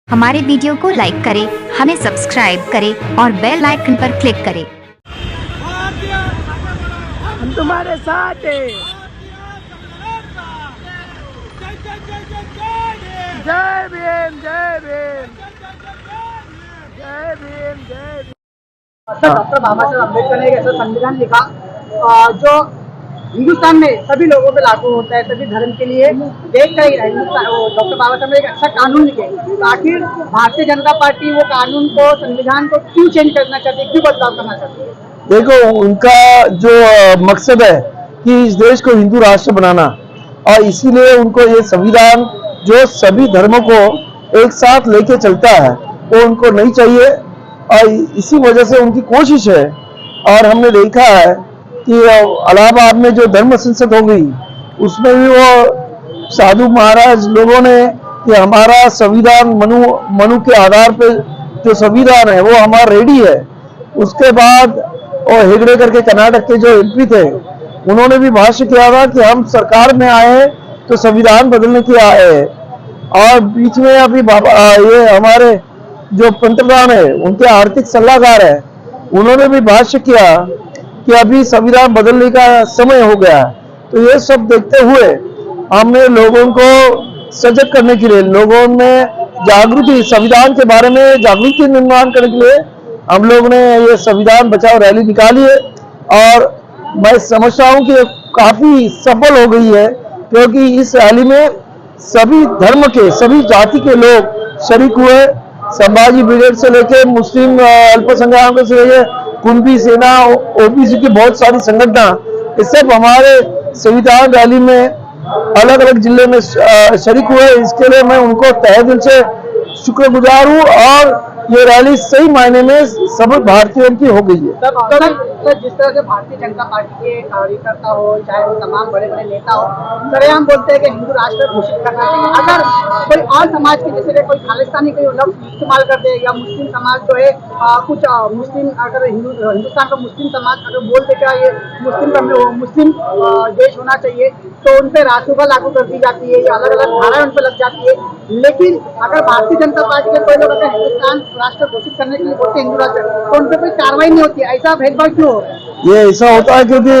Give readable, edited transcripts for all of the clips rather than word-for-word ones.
हमारे वीडियो को लाइक करें, हमें सब्सक्राइब करें और बेल आइकन पर क्लिक करें। हम तुम्हारे साथ हैं। जय भीम, जय भीम, जय भीम, जय भीम। डॉक्टर बाबा साहब अम्बेडकर ने एक ऐसा संविधान लिखा जो हिंदुस्तान में सभी लोगों पे लागू होता है, सभी धर्म के लिए देख रही है। डॉक्टर बाबा साहब ने एक अच्छा कानून लिखे। आखिर भारतीय जनता पार्टी वो कानून को, संविधान को क्यों चेंज करना चाहती है, क्यों बदलाव करना चाहती है? देखो, उनका जो मकसद है कि इस देश को हिंदू राष्ट्र बनाना, और इसीलिए उनको ये संविधान जो सभी धर्मों को एक साथ लेके चलता है वो उनको नहीं चाहिए, और इसी वजह से उनकी कोशिश है। और हमने देखा है कि इलाहाबाद में जो धर्म संसद हो गई उसमें भी वो साधु महाराज लोगों ने कि हमारा संविधान मनु के आधार पे जो संविधान है वो हमारा रेडी है। उसके बाद और हेगड़े करके कर्नाटक के जो एमपी थे उन्होंने भी भाष्य किया था कि हम सरकार में आए तो संविधान बदलने के आए हैं। और बीच में अभी ये हमारे जो पंतप्रधान है उनके आर्थिक सलाहकार है, उन्होंने भी भाष्य किया कि अभी संविधान बदलने का समय हो गया है। तो ये सब देखते हुए हमने लोगों को सजग करने के लिए, लोगों में जागृति, संविधान के बारे में जागृति निर्माण करने के लिए हम लोग ने ये संविधान बचाओ रैली निकाली है। और मैं समझता हूँ कि काफी सफल हो गई है, क्योंकि इस रैली में सभी धर्म के, सभी जाति के लोग शरीक हुए। संभाजी ब्रिगेड से लेके मुस्लिम अल्पसंख्यकों से लेके कुंभी सेना, ओबीसी की बहुत सारी संगठन, इस सब हमारे संविधान रैली में अलग अलग जिले में शरीक हुए। इसके लिए मैं उनको तहे दिल से शुक्रगुजार हूँ, और ये रैली सही मायने में सभी भारतीयों की हो गई है। सर, जिस तरह से भारतीय जनता पार्टी के कार्यकर्ता हो, चाहे वो तमाम बड़े बड़े नेता हो, सरेआम बोलते हैं कि हिंदू राष्ट्र घोषित करना चाहिए। अगर कोई और समाज के, जैसे कोई खालिस्तानी कोई लफ्ज इस्तेमाल कर दे, या मुस्लिम समाज जो है कुछ मुस्लिम, अगर हिंदुस्तान का मुस्लिम समाज अगर बोल देगा ये मुस्लिम देश होना चाहिए, तो उन पर रासुका लागू कर दी जाती है, या अलग अलग धाराएं उन पर लग जाती है। लेकिन अगर भारतीय जनता पार्टी के कोई लोग अगर हिंदुस्तान राष्ट्र घोषित करने के लिए बोलते हिंदू राष्ट्र, तो उन पर कोई कार्रवाई नहीं होती है। ऐसा भेदभाव क्यों हो रहा है? ये ऐसा होता है क्योंकि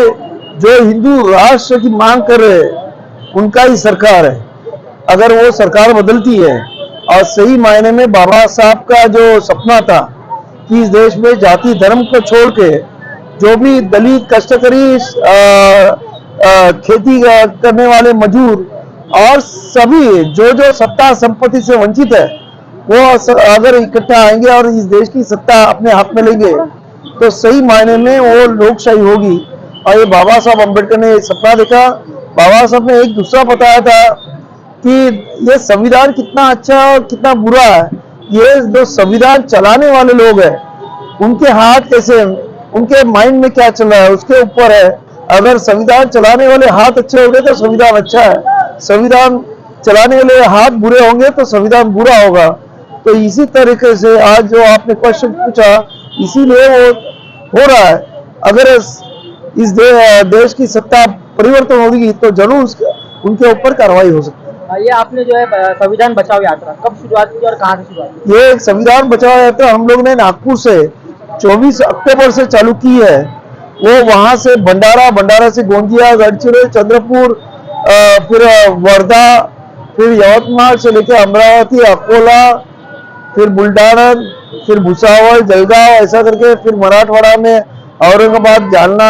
जो हिंदू राष्ट्र की मांग कर रहे हैं उनका ही सरकार है। अगर वो सरकार बदलती है, और सही मायने में बाबा साहब का जो सपना था कि इस देश में जाति धर्म को छोड़ के जो भी दलित, कष्टकरी, खेती करने वाले मजदूर और सभी जो सत्ता संपत्ति से वंचित है, वो अगर इकट्ठा आएंगे और इस देश की सत्ता अपने हाथ में लेंगे तो सही मायने में वो लोकशाही होगी। और ये बाबा साहब अम्बेडकर ने सपना देखा। बाबा साहब ने एक दूसरा बताया था कि ये संविधान कितना अच्छा और कितना बुरा है। ये जो संविधान चलाने वाले लोग हैं उनके हाथ कैसे, उनके माइंड में क्या चल रहा है उसके ऊपर है। अगर संविधान चलाने वाले हाथ अच्छे होंगे तो संविधान अच्छा है, संविधान चलाने वाले हाथ बुरे होंगे तो संविधान बुरा होगा। तो इसी तरीके से आज जो आपने क्वेश्चन पूछा, इसीलिए वो हो रहा है। अगर इस देश की सत्ता परिवर्तन होगी तो जरूर उनके ऊपर कार्रवाई हो सकती है। ये आपने जो है संविधान बचाओ यात्रा कब शुरुआत की और कहाँ से शुरुआत की? ये संविधान बचाओ यात्रा हम लोग ने नागपुर से 24 अक्टूबर से चालू की है। वो वहां से भंडारा से गोंदिया, गढ़चिरोली, चंद्रपुर, फिर वर्धा, फिर यवतमाल से लेकर अमरावती, अकोला, फिर बुलढाना, फिर भुसावल, जलगांव, ऐसा करके फिर मराठवाड़ा में औरंगाबाद, जालना,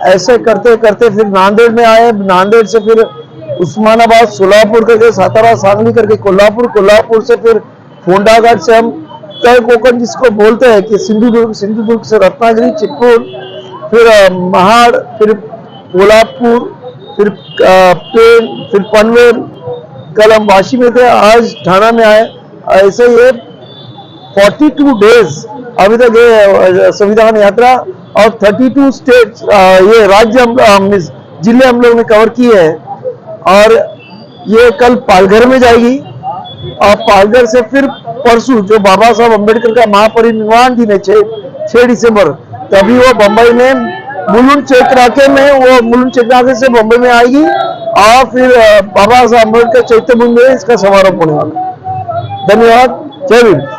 ऐसे करते करते फिर नांदेड़ में आए। नांदेड़ से फिर उस्मानाबाद, सोलापुर करके सातारा, सांगली करके कोल्हापुर से फिर फोंडाघाट से हम तय कोकण जिसको बोलते हैं कि सिंधुदुर्ग से रत्नागिरी, चित्रकूट, फिर महाड़, फिर कोल्हापुर, फिर पेन, फिर पनवेल। कल हम वाशी में थे, आज ठाणा में आए। ऐसे ये 42 डेज अभी तक ये संविधान यात्रा, और 32 स्टेट ये राज्य जिले हम लोग ने कवर किए हैं। और ये कल पालघर में जाएगी, और पालघर से फिर परसों जो बाबा साहब अम्बेडकर का महापरिनिर्वाण दिन है 6 दिसंबर, तभी वो बम्बई में मुलुंड चेकराके में, वो मुलुंड चेकराके से बम्बई में आएगी, और फिर बाबा साहब अम्बेडकर चैत्य मंदिर में इसका समारोह होने वाला। धन्यवाद। जय भीम।